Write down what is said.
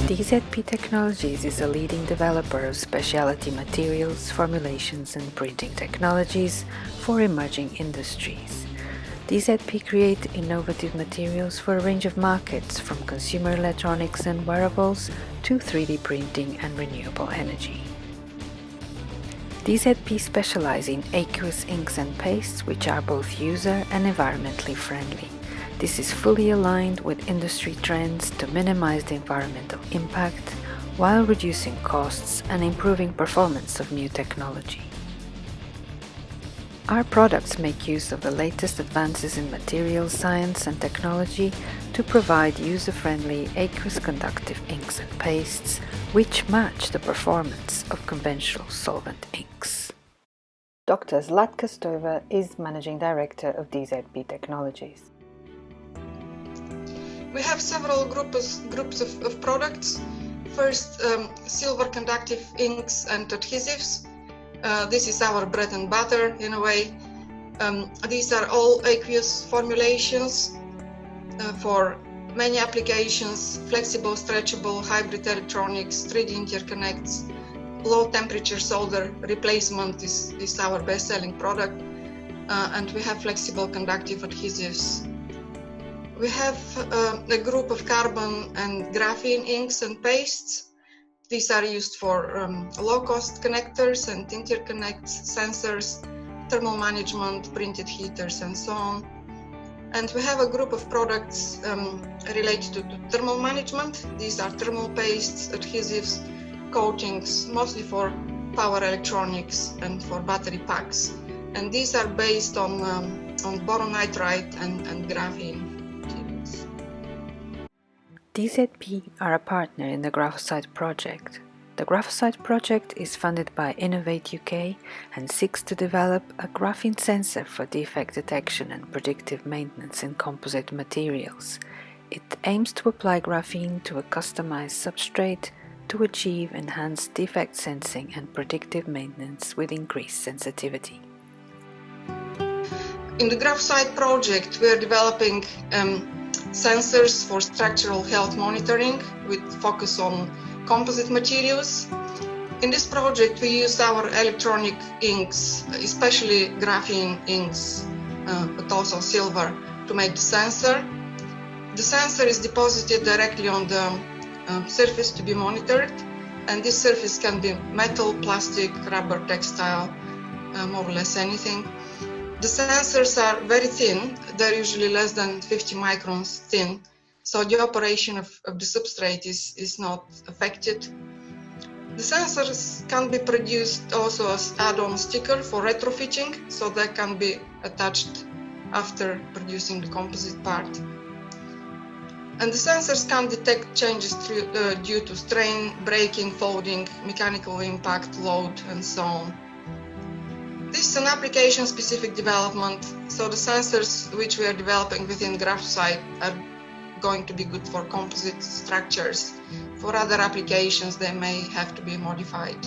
DZP Technologies is a leading developer of specialty materials, formulations and printing technologies for emerging industries. DZP create innovative materials for a range of markets, from consumer electronics and wearables to 3D printing and renewable energy. DZP specialize in aqueous inks and pastes, which are both user and environmentally friendly. This is fully aligned with industry trends to minimize the environmental impact while reducing costs and improving performance of new technology. Our products make use of the latest advances in materials science and technology to provide user-friendly aqueous conductive inks and pastes which match the performance of conventional solvent inks. Dr. Zlatka Stoiva is Managing Director of DZP Technologies. We have several groups of products. First, silver conductive inks and adhesives. This is our bread and butter in a way. These are all aqueous formulations for many applications: flexible, stretchable, hybrid electronics, 3D interconnects, low temperature solder replacement is our best-selling product, and we have flexible conductive adhesives. We have a group of carbon and graphene inks and pastes. These are used for low-cost connectors and interconnects, sensors, thermal management, printed heaters, and so on. And we have a group of products related to thermal management. These are thermal pastes, adhesives, coatings, mostly for power electronics and for battery packs. And these are based on boron nitride and graphene. DZP are a partner in the Graphosite project. The Graphosite project is funded by Innovate UK and seeks to develop a graphene sensor for defect detection and predictive maintenance in composite materials. It aims to apply graphene to a customized substrate to achieve enhanced defect sensing and predictive maintenance with increased sensitivity. In the Graphosite project, we are developing sensors for structural health monitoring with focus on composite materials. In this project, we use our electronic inks, especially graphene inks, but also silver, to make the sensor. The sensor is deposited directly on the surface to be monitored, and this surface can be metal, plastic, rubber, textile, more or less anything. The sensors are very thin. They're usually less than 50 microns thin, so the operation of the substrate is not affected. The sensors can be produced also as add-on sticker for retrofitting, so they can be attached after producing the composite part. And the sensors can detect changes due to strain, braking, folding, mechanical impact, load, and so on. This is an application-specific development, so the sensors which we are developing within Graphosite are going to be good for composite structures. For other applications, they may have to be modified.